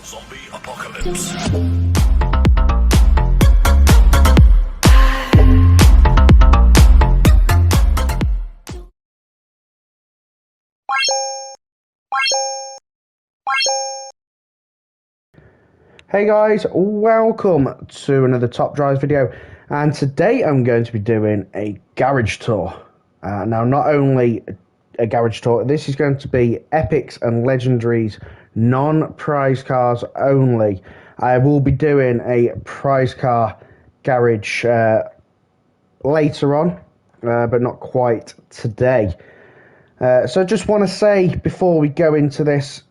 Zombie apocalypse. Hey guys, welcome to another Top Drives video, and today I'm going to be doing a garage tour. Now, not only a garage tour, this is going to be epics and legendaries, non-prize cars only. I will be doing a prize car garage later on, but not quite today. So I just want to say before we go into this,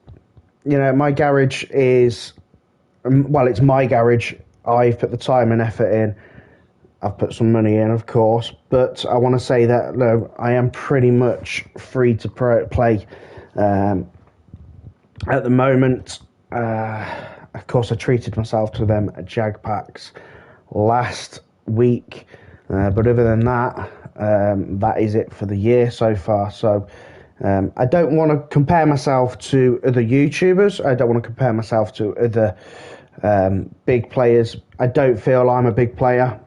you know, my garage is, well, it's my garage. I've put the time and effort in. I've put some money in, of course, but I want to say that I am pretty much free to play at the moment. Of course, I treated myself to them Jag packs last week, but other than that, that is it for the year so far. So I don't want to compare myself to other YouTubers. I don't want to compare myself to other big players. I don't feel I'm a big player,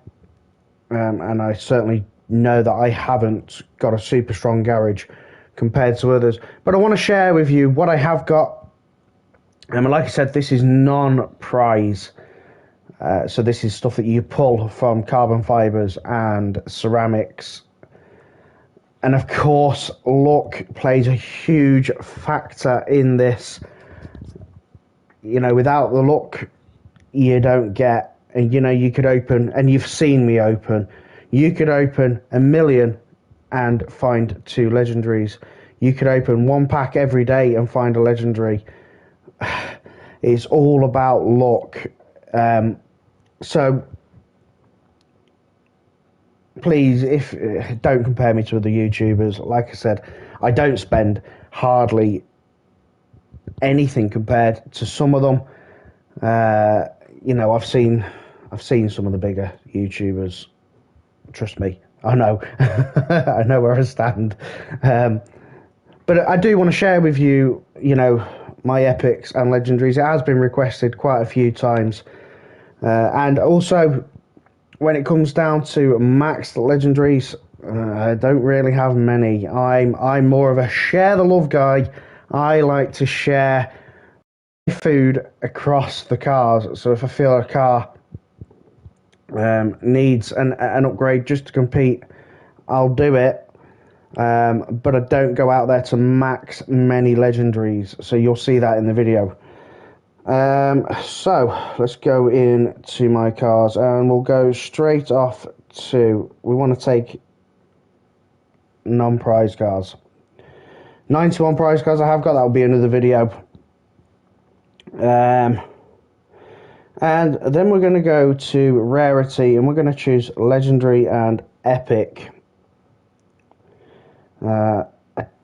and I certainly know that I haven't got a super strong garage compared to others, but I want to share with you what I have got. And like I said, this is non-prize, so this is stuff that you pull from carbon fibers and ceramics, and of course luck plays a huge factor in this. You know, without the luck, you don't get, and you know, you could open, and you've seen me open, you could open 1 million and find 2 legendaries. You could open 1 pack every day and find a legendary. It's all about luck. So please, don't compare me to other YouTubers. Like I said, I don't spend hardly anything compared to some of them. You know, I've seen some of the bigger YouTubers. Trust me, I know. I know where I stand. But I do want to share with you, you know, my epics and legendaries. It has been requested quite a few times, and also when it comes down to max legendaries, I don't really have many. I'm more of a share the love guy. I like to share food across the cars. So if I feel a car needs an upgrade just to compete, I'll do it. But I don't go out there to max many legendaries. So you'll see that in the video. So let's go into my cars, and we'll go straight off to, we want to take non-prize cars. 91 prize cars I have got, that'll be another video. And then we're going to go to rarity, and we're going to choose legendary and epic. I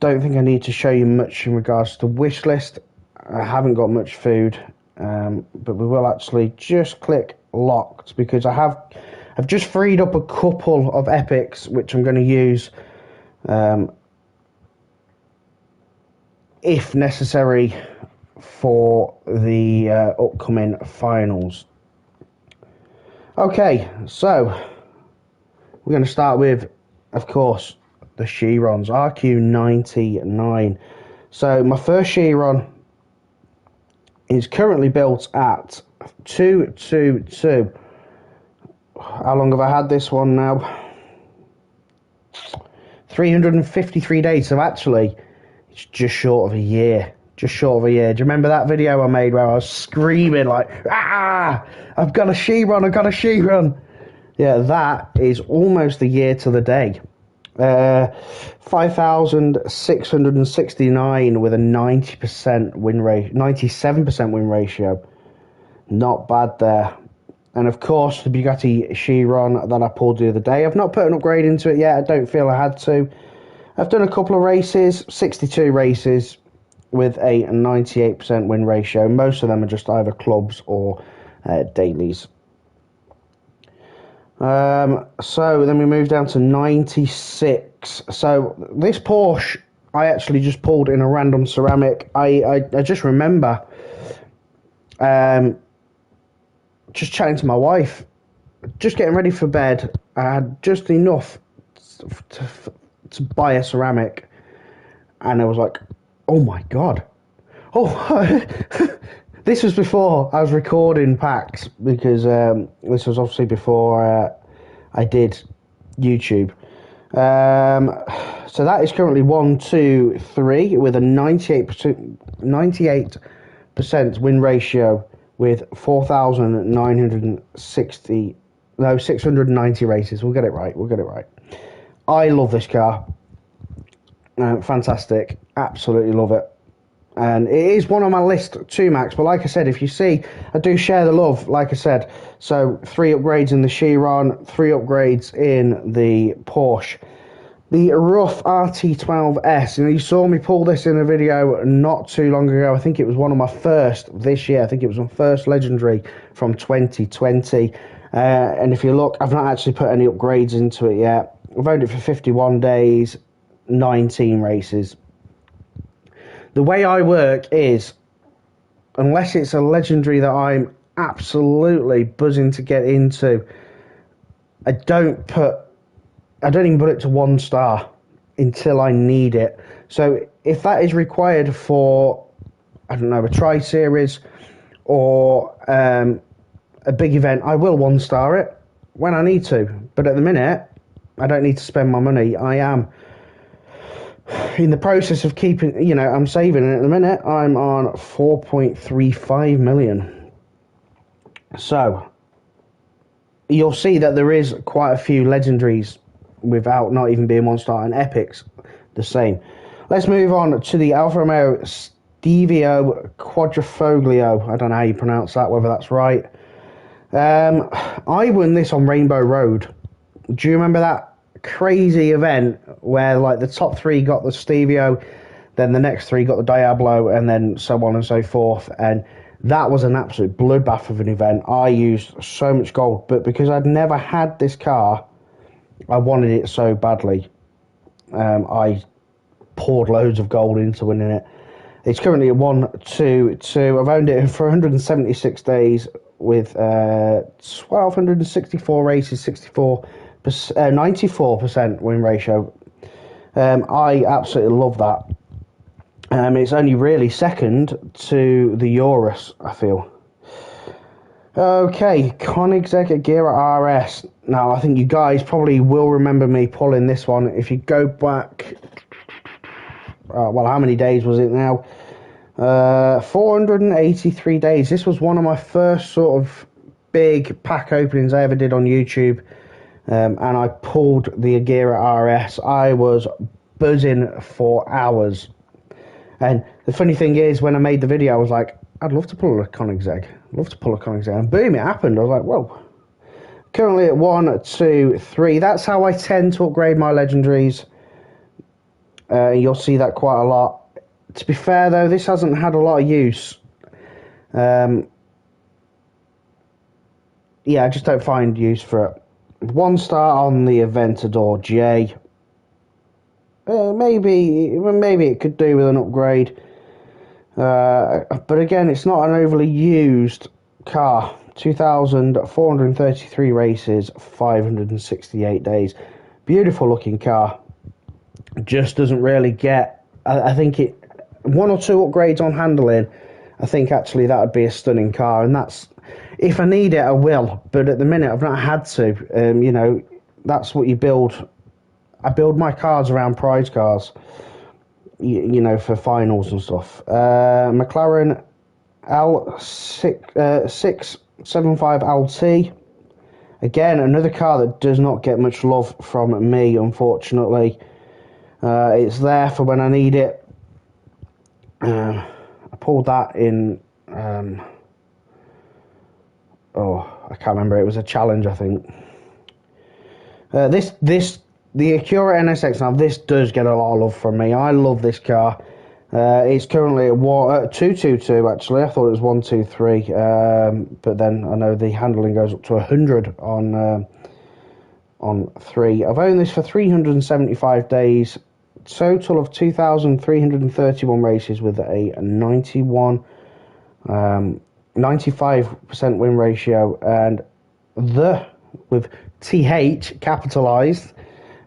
don't think I need to show you much in regards to wish list. I haven't got much food, but we will actually just click locked, because I've just freed up a couple of epics which I'm going to use if necessary for the upcoming finals. Okay, so we're going to start with, of course, the Chirons, RQ99. So my first Chiron is currently built at 222. How long have I had this one now? 353 days. So actually, it's just short of a year. Just short of a year. Do you remember that video I made where I was screaming like, ah, I've got a Sheron, I've got a Sheron. Yeah, that is almost a year to the day. 5,669 with a 90% win rate, 97% win ratio. Not bad there. And of course, the Bugatti Chiron that I pulled the other day. I've not put an upgrade into it yet. I don't feel I had to. I've done a couple of races, 62 races, with a 98% win ratio. Most of them are just either clubs or dailies. So then we move down to 96. So this Porsche I actually just pulled in a random ceramic. I just remember Just chatting to my wife, just getting ready for bed. I had just enough to buy a ceramic, and I was like, oh my god. Oh, this was before I was recording packs, because this was obviously before I did YouTube. So that is currently 1, 2, 3 with a 98% win ratio with 690 races. We'll get it right. I love this car. Fantastic. Absolutely love it. And it is one on my list too, Max. But like I said, if you see, I do share the love, like I said. So 3 upgrades in the Chiron, 3 upgrades in the Porsche. The rough RT12S, and you saw me pull this in a video not too long ago. I think it was one of my first this year. I think it was my first legendary from 2020. And if you look, I've not actually put any upgrades into it yet. I've owned it for 51 days, 19 races. The way I work is, unless it's a legendary that I'm absolutely buzzing to get into, I don't even put it to 1 star until I need it. So if that is required for, I don't know, a tri-series or a big event, I will 1 star it when I need to. But at the minute, I don't need to spend my money. I am in the process of keeping, I'm saving, and at the minute I'm on 4.35 million. So you'll see that there is quite a few legendaries without not even being 1 star, and epics the same. Let's move on to the Alfa Romeo Stevio Quadrifoglio. I don't know how you pronounce that, whether that's right. I won this on Rainbow Road. Do you remember that crazy event where like the top 3 got the Stevio, then the next 3 got the Diablo, and then so on and so forth? And that was an absolute bloodbath of an event. I used so much gold, but because I'd never had this car, I wanted it so badly. I poured loads of gold into winning it. It's currently at 1, 2, 2. I've owned it for 176 days with 1,264 races, 94% win ratio. I absolutely love that. It's only really second to the Urus, I feel. Okay, Koenigsegg Agera RS. Now, I think you guys probably will remember me pulling this one. If you go back, well, how many days was it now? 483 days. This was one of my first sort of big pack openings I ever did on YouTube. And I pulled the Agera RS. I was buzzing for hours. And the funny thing is, when I made the video, I was like, I'd love to pull a Koenigsegg. And boom, it happened. I was like, whoa. Currently at 1, 2, 3. That's how I tend to upgrade my legendaries. You'll see that quite a lot. To be fair, though, this hasn't had a lot of use. Yeah, I just don't find use for it. 1 star on the Aventador J. Maybe it could do with an upgrade. But again, it's not an overly used car. 2,433 races, 568 days. Beautiful looking car. Just doesn't really get, I think it, 1 or 2 upgrades on handling. I think actually that would be a stunning car, and that's, if I need it, I will. But at the minute, I've not had to. That's what you build. I build my cars around prize cars, for finals and stuff. McLaren L675 LT. Again, another car that does not get much love from me, unfortunately. It's there for when I need it. I pulled that in... I can't remember. It was a challenge, I think. The Acura Nsx, now this does get a lot of love from me. I love this car. It's currently at 222, actually. I thought it was 123. But then I know the handling goes up to 100 on 3. I've owned this for 375 days. Total of 2,331 races with a 91 95% win ratio, and with TH capitalized,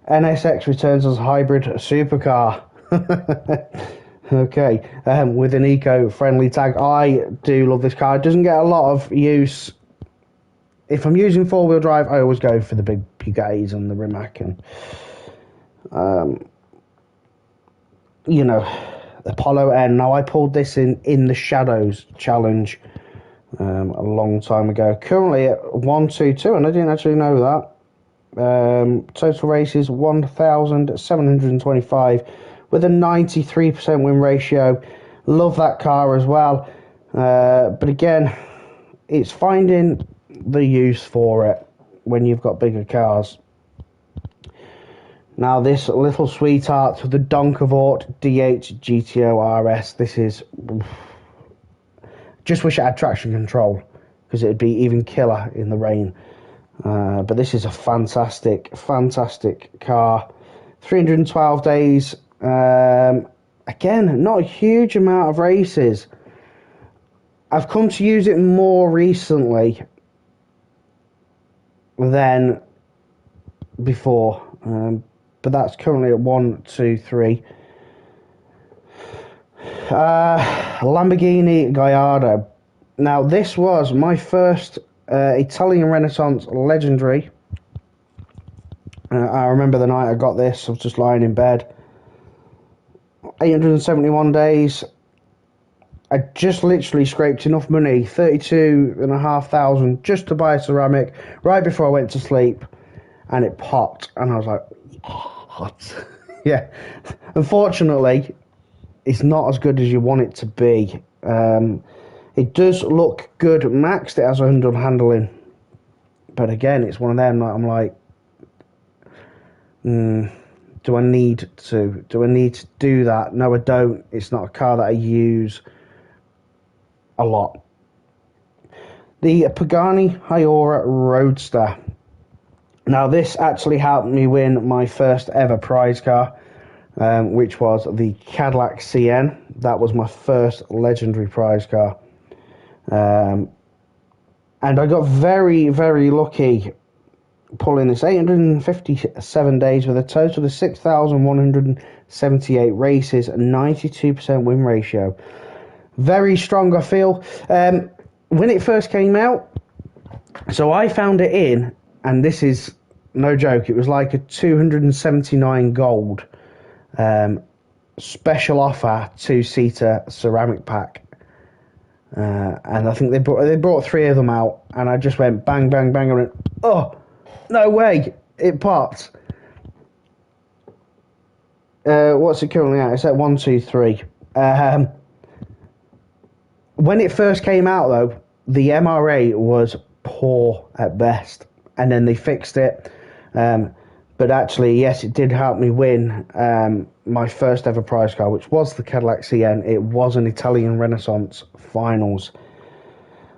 NSX returns as hybrid supercar. Okay, with an eco-friendly tag. I do love this car. It doesn't get a lot of use. If I'm using four-wheel drive, I always go for the big Bugattis and the Rimac and, you know, Apollo N. Now, I pulled this in the Shadows challenge a long time ago. Currently at 122, and I didn't actually know that. Total races 1,725 with a 93% win ratio. Love that car as well. But again, it's finding the use for it when you've got bigger cars. Now this little sweetheart, the Donkavort DH GTO RS. This is... Just wish it had traction control, because it'd be even killer in the rain. But this is a fantastic car. 312 days. Again, not a huge amount of races. I've come to use it more recently than before. But that's currently at 123. Lamborghini Gallardo. Now, this was my first Italian Renaissance Legendary. I remember the night I got this. I was just lying in bed. 871 days. I just literally scraped enough money, 32,500, just to buy a ceramic right before I went to sleep, and it popped, and I was like, what? Yeah. Unfortunately, it's not as good as you want it to be. It does look good maxed. It has 100 handling, but again, it's one of them that I'm like, do I need to do that? No, I don't. It's not a car that I use a lot. The Pagani Hyora Roadster. Now, this actually helped me win my first ever prize car, which was the Cadillac CN. That was my first legendary prize car. And I got very, very lucky pulling this. 857 days with a total of 6,178 races, 92% win ratio. Very strong, I feel. When it first came out, so I found it in, and this is no joke, it was like a 279 gold special offer 2-seater ceramic pack. And I think they brought 3 of them out, and I just went bang, bang, bang, and went, oh, no way, it popped. What's it currently at? It's at 123. When it first came out, though, the MRA was poor at best, and then they fixed it. But actually, yes, it did help me win my first ever prize car, which was the Cadillac CN. It was an Italian Renaissance Finals.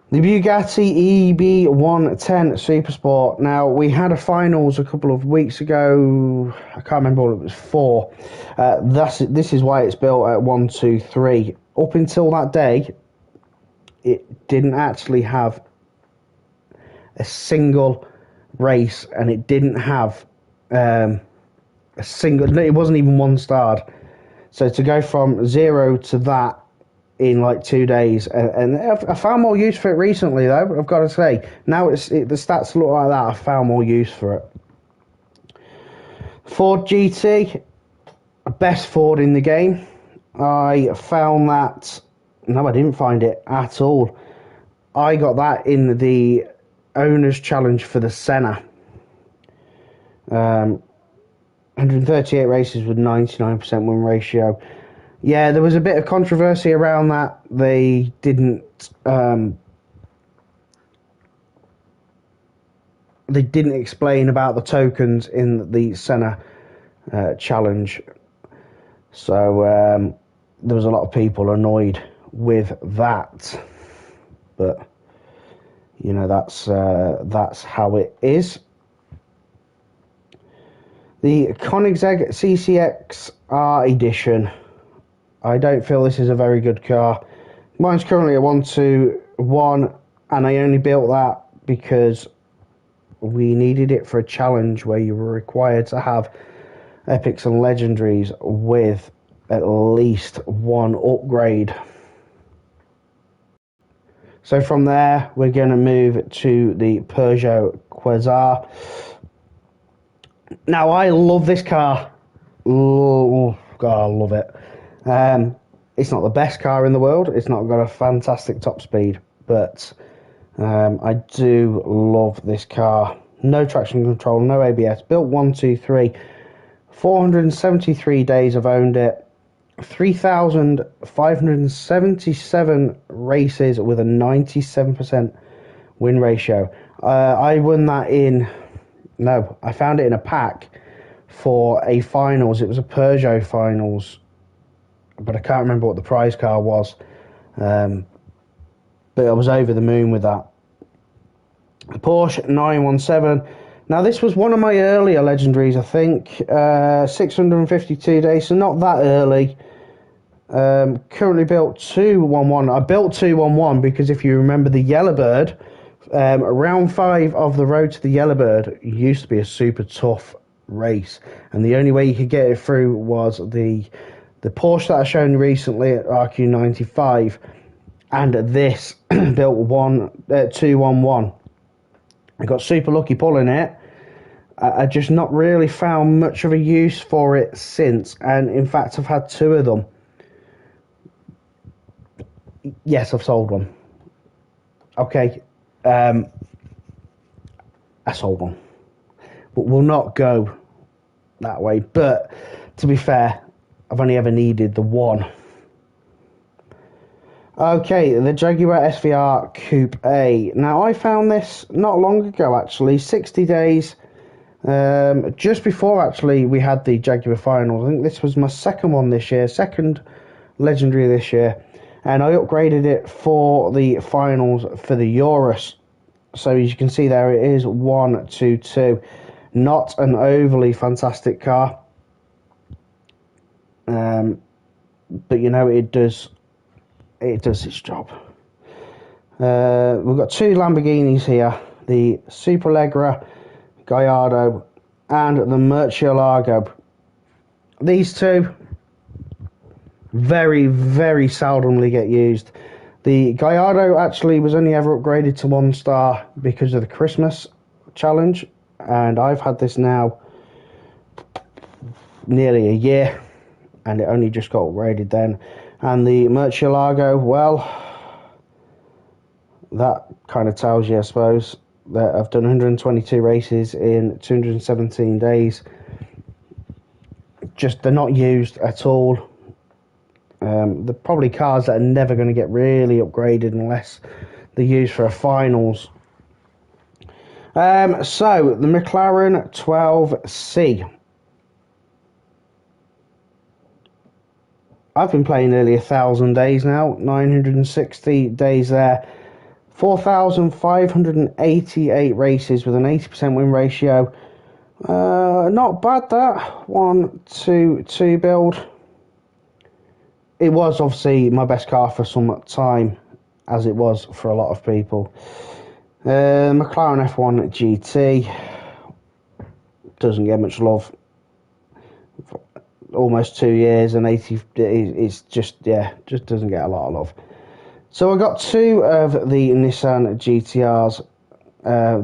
The Bugatti EB110 Supersport. Now, we had a finals a couple of weeks ago. I can't remember what it was for. This is why it's built at 123. Up until that day, it didn't actually have a single race, and it didn't have a single... It wasn't even one starred. So to go from 0 to that in like 2 days, and I found more use for it recently, though, I've got to say. Now the stats look like that, I found more use for it. Ford GT, best Ford in the game. I found that... No, I didn't find it at all. I got that in the Owners Challenge for the Senna. 138 races with 99% win ratio. Yeah, there was a bit of controversy around that. They didn't explain about the tokens in the Senna challenge. So there was a lot of people annoyed with that. But you know, that's how it is. The Koenigsegg CCXR edition. I don't feel this is a very good car. Mine's currently a 123. one, and I only built that because we needed it for a challenge where you were required to have epics and legendaries with at least one upgrade. So from there, we're going to move to the Peugeot Quasar. Now, I love this car. Oh, God, I love it. It's not the best car in the world. It's not got a fantastic top speed, but I do love this car. No traction control, no ABS. Built 473 days I've owned it. 3,577 races with a 97% win ratio. I won that I found it in a pack for a finals. It was a Peugeot finals, but I can't remember what the prize car was. But I was over the moon with that. Porsche 917. Now, this was one of my earlier legendaries, I think. 652 days, so not that early. Currently built 211. I built 211 because if you remember the Yellowbird, round 5 of the road to the Yellowbird used to be a super tough race, and the only way you could get it through was the Porsche that I shown you recently at RQ95, and this built 211. I got super lucky pulling it. I just not really found much of a use for it since, and in fact I've had 2 of them. Yes, I've sold one. Okay, I sold one, but we'll not go that way. But to be fair, I've only ever needed the one. Okay, the Jaguar Svr Coupe A. Now, I found this not long ago, actually, 60 days, just before, actually, we had the Jaguar finals. I think this was my second one this year, second legendary this year, and I upgraded it for the finals for the Urus. So, as you can see there, it is 122. Not an overly fantastic car, but, you know, it does its job. We've got 2 Lamborghinis here, the Superleggera Gallardo and the Largo. These 2 very, very seldomly get used. The Gallardo actually was only ever upgraded to 1 star because of the Christmas challenge, and I've had this now nearly a year, and it only just got upgraded then. And the Largo, well, that kind of tells you, I suppose, that I've done 122 races in 217 days. Just, they're not used at all. They're probably cars that are never going to get really upgraded unless they're used for a finals. So, the McLaren 12C. I've been playing nearly 1,000 days now, 960 days there, 4,588 races with an 80% win ratio. Not bad, that 122 build. It was obviously my best car for some time, as it was for a lot of people. Mclaren F1 Gt doesn't get much love. Almost 2 years and 80. It's just doesn't get a lot of love. So I got 2 of the Nissan Gtrs.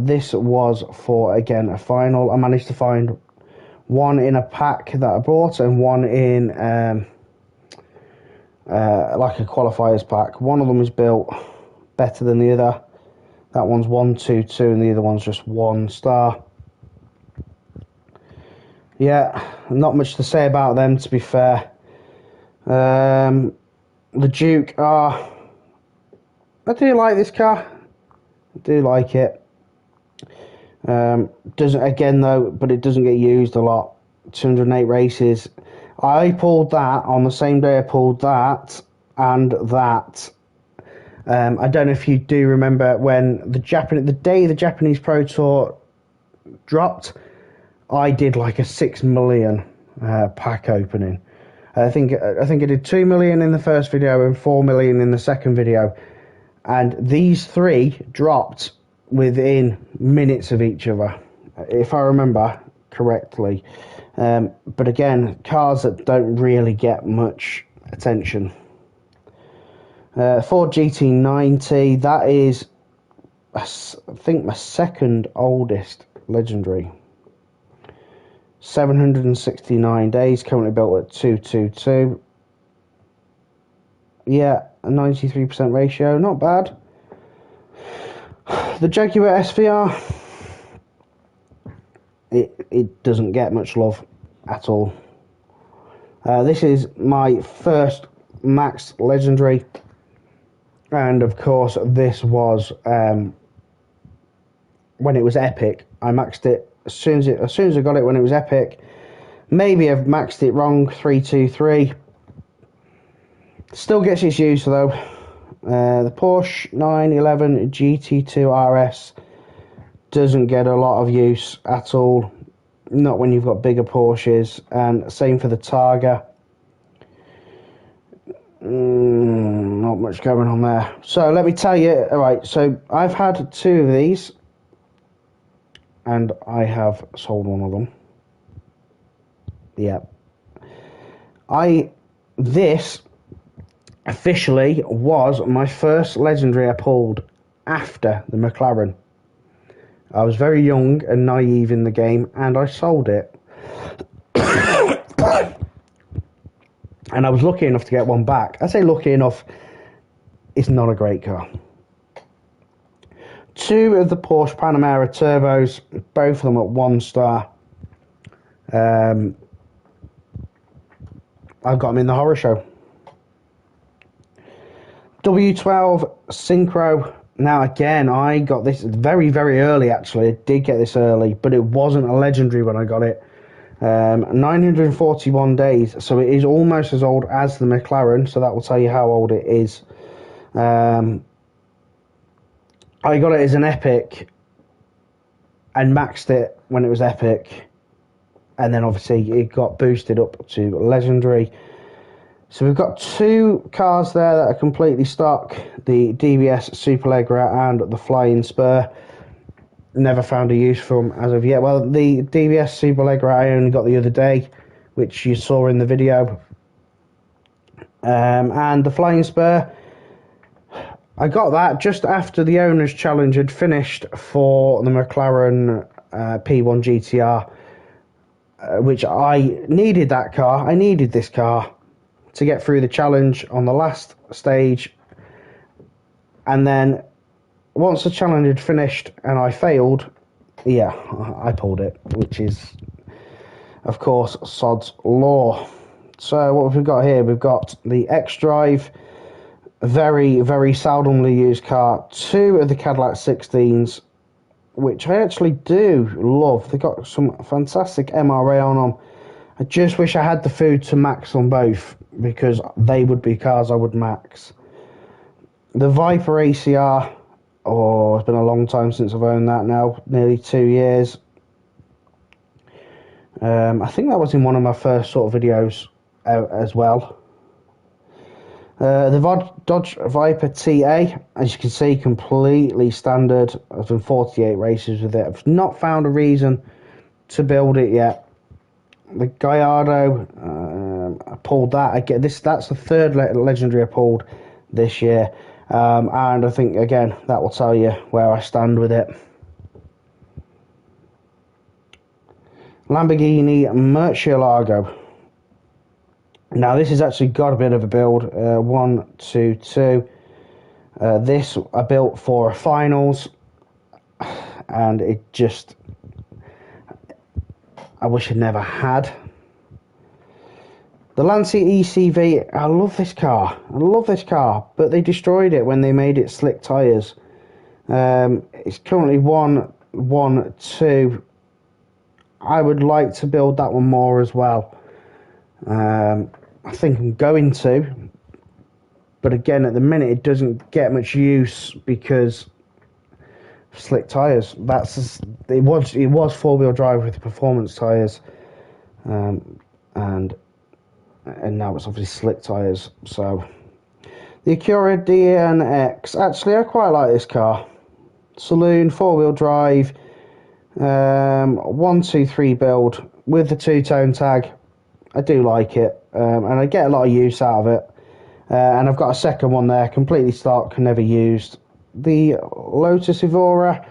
This was for, again, a final. I managed to find one in a pack that I bought and one in like a qualifiers pack. One of them is built better than the other. That one's 122 and the other one's just 1 star. Yeah, not much to say about them, to be fair. The Duke, I do like this car. I do like it. Doesn't, again though, but it doesn't get used a lot. 208 races. I pulled that on the same day I pulled that and that. I don't know if you do remember when the day the Japanese Pro Tour dropped, I did like a 6 million pack opening. I think I did 2 million in the first video and 4 million in the second video, and these three dropped within minutes of each other, if I remember correctly. But again, cars that don't really get much attention. Ford GT90, that is, I think, my second oldest legendary. 769 days, currently built at 222. Yeah, a 93% ratio, not bad. The Jaguar Svr, it doesn't get much love at all. This is my first Max Legendary, and of course this was when it was epic. I maxed it as soon as I got it when it was epic. Maybe I've maxed it wrong, 323. Still gets its use though. The Porsche 911 GT2 RS doesn't get a lot of use at all. Not when you've got bigger Porsches, and same for the Targa. Not much going on there. So let me tell you, alright, so I've had two of these, and I have sold one of them. Yeah. This officially was my first legendary I pulled after the McLaren. I was very young and naive in the game, and I sold it. And I was lucky enough to get one back. I say lucky enough, it's not a great car. Two of the Porsche Panamera turbos, both of them at 1 star. I got them in the horror show. W12 Synchro. Now again, I got this very, very early actually. I did get this early, but it wasn't a legendary when I got it. 941 days, so it is almost as old as the McLaren, so that will tell you how old it is. I got it as an epic and maxed it when it was epic, and then obviously it got boosted up to legendary. So we've got two cars there that are completely stock, the DBS Superleggera and the Flying Spur. Never found a use for them as of yet. Well, the DBS Superleggera I only got the other day, which you saw in the video. And the Flying Spur, I got that just after the Owners' Challenge had finished for the McLaren P1 GTR, which I needed that car. I needed this car to get through the challenge on the last stage. And then once the challenge had finished and I failed, yeah, I pulled it, which is, of course, sod's law. So what have we got here? We've got the X-Drive, very, very seldomly used car. Two of the Cadillac 16s, which I actually do love. They've got some fantastic MRA on them. I just wish I had the food to max on both, because they would be cars I would max. The Viper ACR, oh, it's been a long time since I've owned that now, nearly 2 years. I think that was in one of my first sort of videos as well. The Dodge Viper TA, as you can see, completely standard. I've done 48 races with it. I've not found a reason to build it yet. The Gallardo, I pulled that. That's the third legendary I pulled this year. And I think, again, that will tell you where I stand with it. Lamborghini Murcielago. Now, this has actually got a bit of a build. 1, 2, 2. This I built for a finals, and it just, I wish I never had. The Lancia Ecv, I love this car. I love this car, but they destroyed it when they made it slick tyres. It's currently 1, 1, 2. I would like to build that one more as well. I think I'm going to, but again, at the minute, it doesn't get much use because of slick tyres. It was four-wheel drive with performance tyres, and now it's obviously slick tyres. So The Acura Nsx. Actually, I quite like this car. Saloon, 4-wheel drive, 123 build with the two-tone tag. I do like it, and I get a lot of use out of it. And I've got a second one there, completely stock, never used. The Lotus Evora.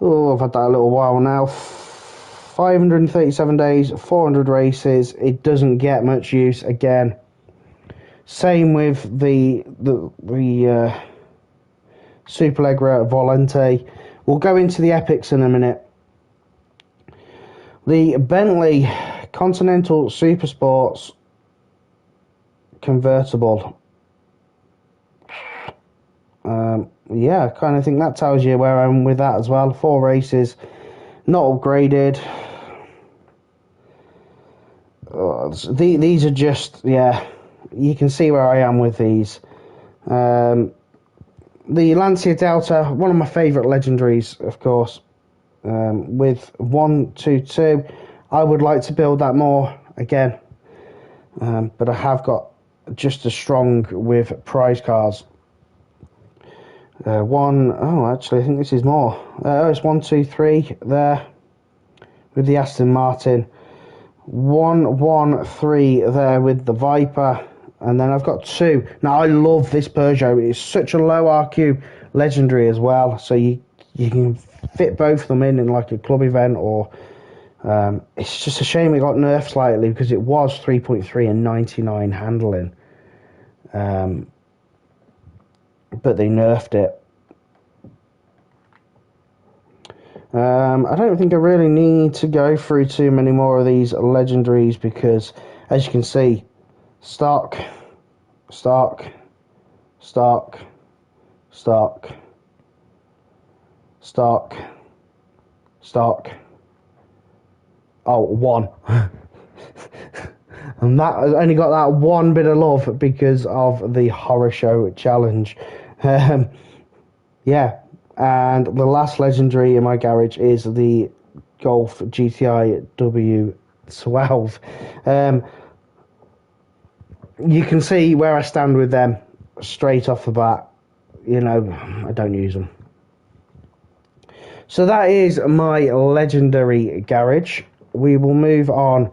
Oh, I've had that a little while now. 537 days, 400 races. It doesn't get much use again. Same with the Superleggera Volante. We'll go into the epics in a minute. The Bentley Continental Super Sports convertible. Yeah, I kind of think that tells you where I'm with that as well. 4 races, not upgraded. These are just, yeah, you can see where I am with these. The Lancia Delta, one of my favourite legendaries, of course, with 122. I would like to build that more again, but I have got just as strong with prize cars. Actually, I think this is more. It's 123 there with the Aston Martin. 113 there with the Viper, and then I've got 2. Now I love this Peugeot. It's such a low RQ legendary as well, so you can fit both of them in like a club event, or it's just a shame it got nerfed slightly because it was 3.3 and 99 handling, but they nerfed it. I don't think I really need to go through too many more of these legendaries because, as you can see, stock, stock, stock, stock, stock, stock. Oh, 1. And that I only got that one bit of love because of the horror show challenge. Yeah. And the last legendary in my garage is the Golf GTI W12. You can see where I stand with them straight off the bat. You know, I don't use them. So that is my legendary garage. We will move on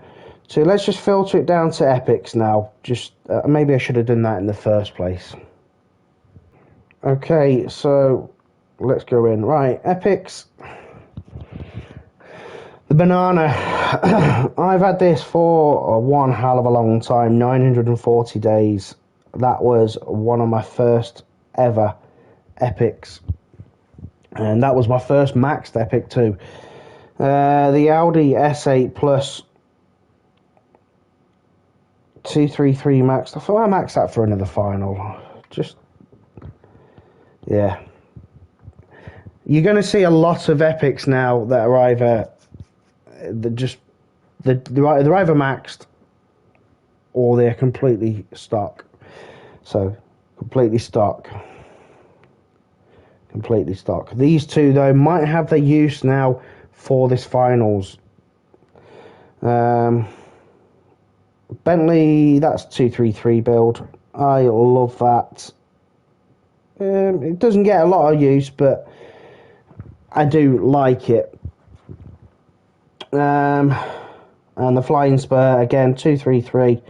to, let's just filter it down to epics now. Just maybe I should have done that in the first place. Okay, so let's go in. Right, epics. The banana. I've had this for one hell of a long time, 940 days. That was one of my first ever epics, and that was my first maxed epic too. The Audi S8 Plus 233 maxed. I thought I maxed that for another final. Just, yeah. You're going to see a lot of epics now that are either they're either maxed or they're completely stock. So completely stock. These two though might have their use now for this finals. Bentley, that's 233 build. I love that. It doesn't get a lot of use, but I do like it. And the Flying Spur, again, 233.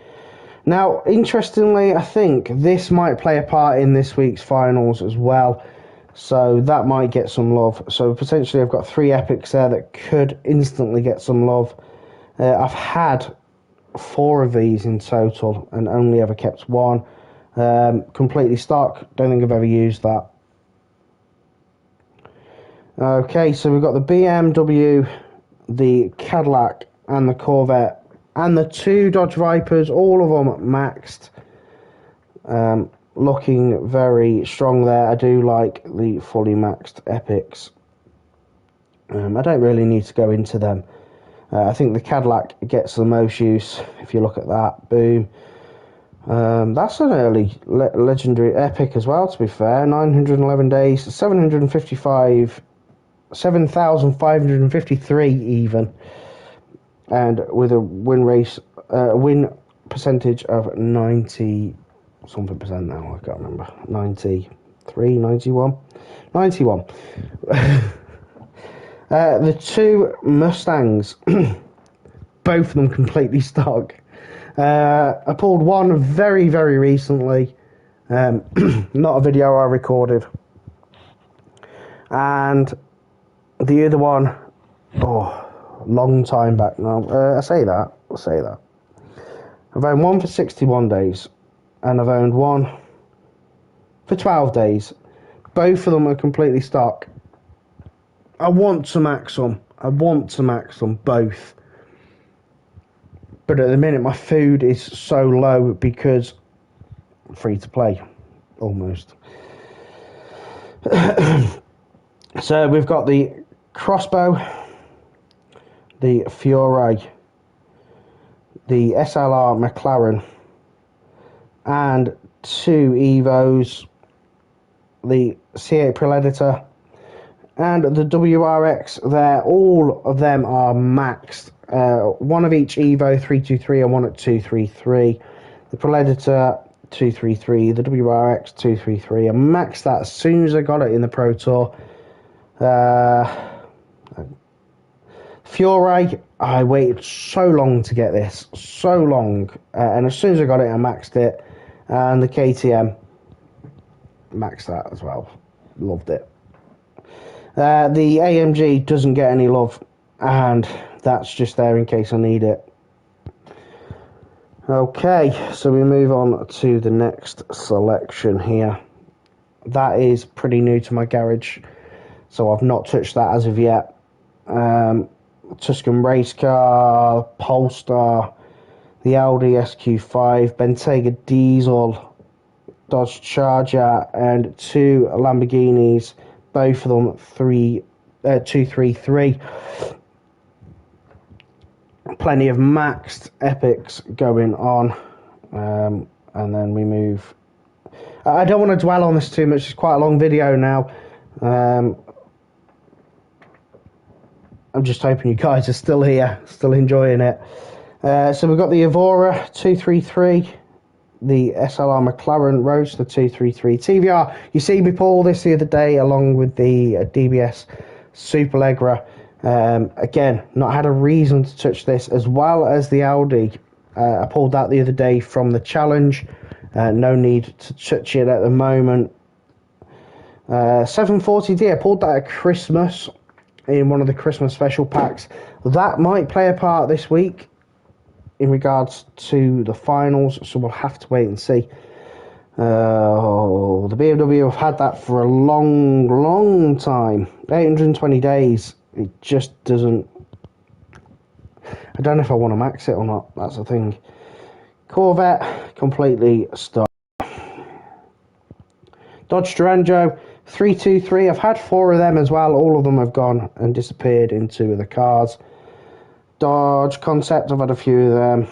Now, interestingly, I think this might play a part in this week's finals as well. So that might get some love. So potentially I've got 3 epics there that could instantly get some love. I've had 4 of these in total and only ever kept 1. Completely stock. Don't think I've ever used that. Okay, so we've got the BMW, the Cadillac, and the Corvette, and the 2 Dodge Vipers, all of them maxed. Looking very strong there. I do like the fully maxed epics. I don't really need to go into them. I think the Cadillac gets the most use. If you look at that, boom. That's an early legendary epic as well, to be fair. 911 days, 7,553 even, and with a win percentage of 98%. something percent now, I can't remember. 93, 91? 91. The two Mustangs, both of them completely stock. I pulled one very, very recently. Not a video I recorded. And the other one, long time back now. I say that. I've owned one for 61 days. And I've owned one for 12 days. Both of them are completely stock. I want to max them. Both. But at the minute, my food is so low because free to play, almost. So we've got the Crossbow, the Fiore, the SLR McLaren, and two Evos, the C8 Predator, and the WRX. All of them are maxed. One of each Evo 323 and one at 233. The Predator 233, the WRX 233. I maxed that as soon as I got it in the Pro Tour. Fiore, I waited so long to get this, and as soon as I got it, I maxed it. And the KTM, maxed that as well. Loved it. The AMG doesn't get any love, and that's just there in case I need it. Okay, so we move on to the next selection here. That is pretty new to my garage, so I've not touched that as of yet. Tuscan Race Car, Polestar, the Audi SQ5, Bentayga Diesel, Dodge Charger, and two Lamborghinis, both of them 233. Plenty of maxed epics going on, and then we move. I don't want to dwell on this too much, it's quite a long video now. I'm just hoping you guys are still here, still enjoying it. So we've got the Evora 233, the SLR McLaren Roadster 233 TVR. You see me pull this the other day along with the DBS Superleggera. Again, not had a reason to touch this, as well as the Audi. I pulled that the other day from the challenge. No need to touch it at the moment. 740D, I pulled that at Christmas in one of the Christmas special packs. That might play a part this week in regards to the finals, so we'll have to wait and see. The BMW, I've had that for a long time. 820 days. It just doesn't... I don't know if I want to max it or not. That's the thing. Corvette, completely stuck. Dodge Durango 323. I've had 4 of them as well. All of them have gone and disappeared into the cars. Dodge Concept, I've had a few of them.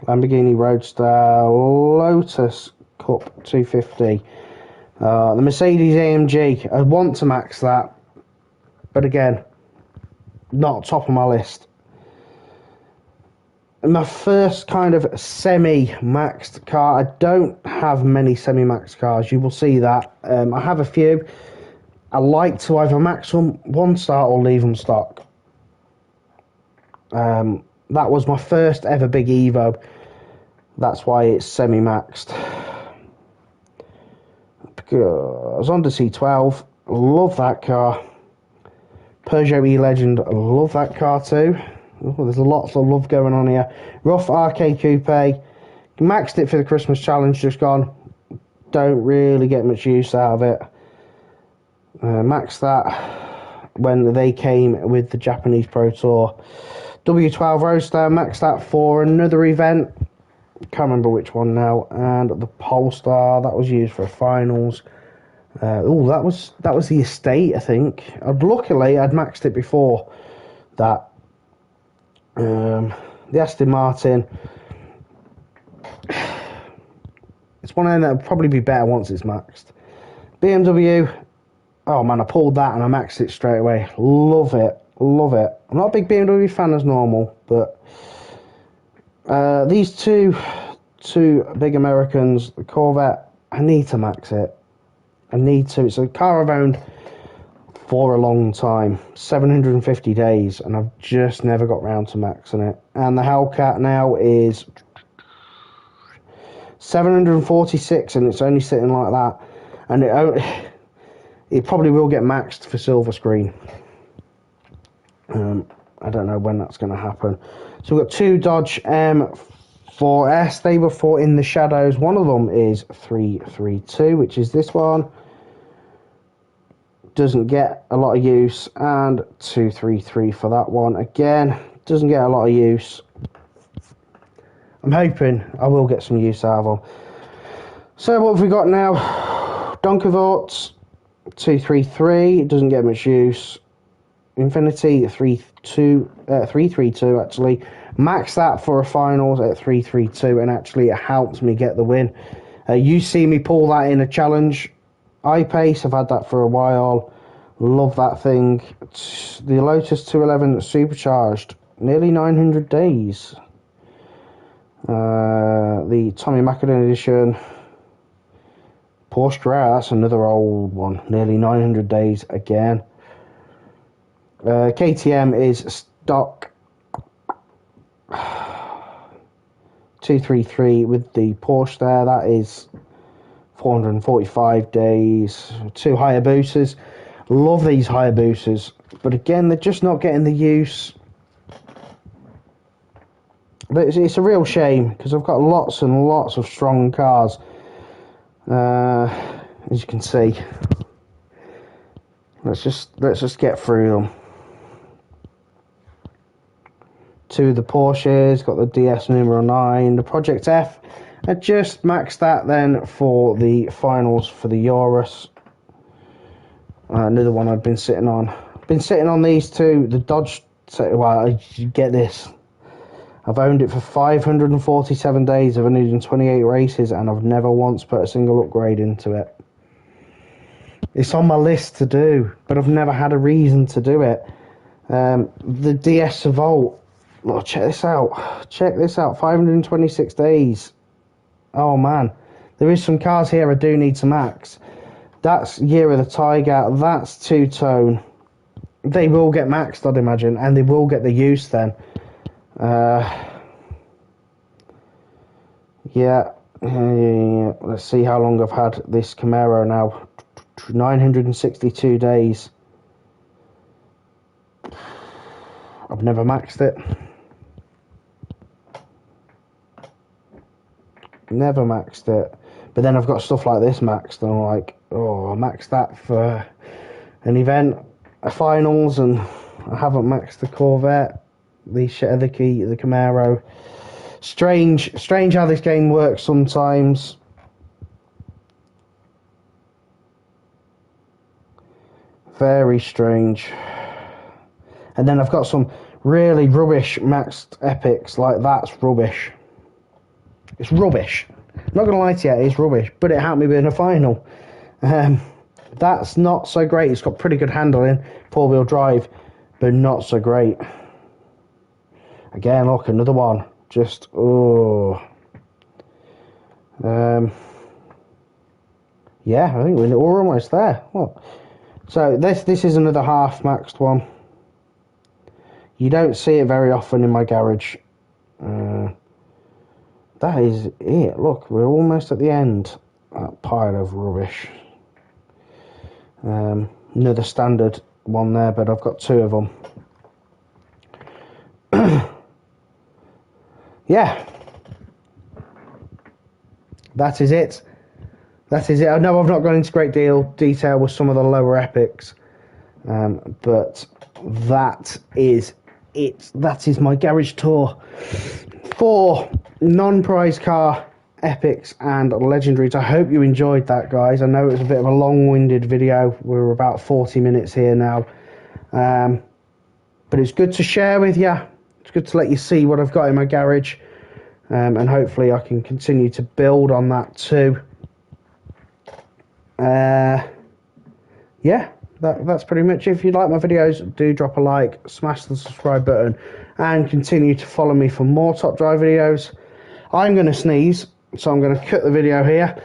Lamborghini Roadster, Lotus Cup 250. The Mercedes AMG, I want to max that, but again, not top of my list. My first kind of semi-maxed car. I don't have many semi-maxed cars, you will see that. I have a few. I like to either max them, one start, or leave them stock. That was my first ever big Evo. That's why it's semi-maxed. Zonda C12, love that car. Peugeot E-Legend, love that car too. Oh, there's lots of love going on here. Rough RK Coupe, maxed it for the Christmas challenge, just gone. Don't really get much use out of it. Maxed that when they came with the Japanese Pro Tour. W12 Roadster, maxed that for another event. Can't remember which one now. And the Polestar, that was used for finals. That was the estate, I think. Luckily, I'd maxed it before that. The Aston Martin, it's one of them that will probably be better once it's maxed. BMW, oh man, I pulled that and I maxed it straight away. Love it. I'm not a big BMW fan as normal, but these two two big Americans, the Corvette. I need to max it. I need to. It's a car I've owned for a long time, 750 days, and I've just never got round to maxing it. And the Hellcat now is 746, and it's only sitting like that. And it probably will get maxed for silver screen. I don't know when that's going to happen. So we've got two Dodge M4S. They were for in the shadows. One of them is 332, which is this one. Doesn't get a lot of use, and 233 for that one. Again, doesn't get a lot of use. I'm hoping I will get some use out of them. So what have we got now? Donkervorts 233. It doesn't get much use. Infinity 332 actually. Max that for a finals at 332, and actually it helped me get the win. You see me pull that in a challenge. I-Pace, I've had that for a while. Love that thing. The Lotus 211 supercharged, nearly 900 days. The Tommy Mclaren edition Porsche, that's another old one, nearly 900 days again. KTM is stock 233 with the Porsche there. That is 445 days. Two Hayabusas. Love these Hayabusas, but again, they're just not getting the use. But it's a real shame because I've got lots and lots of strong cars. As you can see, let's just get through them. Two of the Porsches, got the DS numero 9, the Project F. I just maxed that then for the finals for the Urus. Another one I've been sitting on. Been sitting on these two. The Dodge. Well, you get this. I've owned it for 547 days of 128 races, and I've never once put a single upgrade into it. It's on my list to do, but I've never had a reason to do it. The DS Volt. Look, check this out. Check this out. 526 days. Oh man, there is some cars here I do need to max. That's Year of the Tiger. That's two-tone. They will get maxed, I'd imagine, and they will get the use then. Yeah. Let's see how long I've had this Camaro now. 962 days. I've never maxed it. Never maxed it. But then I've got stuff like this maxed, and I'm like, oh, I maxed that for an event, a finals, and I haven't maxed the Corvette, the Camaro. Strange how this game works sometimes. Very strange. And then I've got some really rubbish maxed epics, like that's rubbish. It's rubbish. I'm not going to lie to you, it's rubbish, but it helped me win a final. That's not so great. It's got pretty good handling, four-wheel drive, but not so great. Again, look, another one. Just, oh. Yeah, I think we're almost there. What? So this is another half-maxed one. You don't see it very often in my garage. That is it. Look, we're almost at the end. That pile of rubbish. Another standard one there, but I've got two of them. Yeah. That is it. That is it. I know I've not gone into great detail with some of the lower epics, but that is it. That is my garage tour for non-prize car epics and legendaries. I hope you enjoyed that, guys. I know it was a bit of a long-winded video. We're about 40 minutes here now, but it's good to share with you. It's good to let you see what I've got in my garage, and hopefully I can continue to build on that too. Yeah, that's pretty much it. If you like my videos, do drop a like, smash the subscribe button, and continue to follow me for more Top Drive videos. I'm going to sneeze, So I'm going to cut the video here.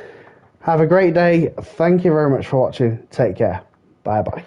Have a great day. Thank you very much for watching. Take care. Bye bye.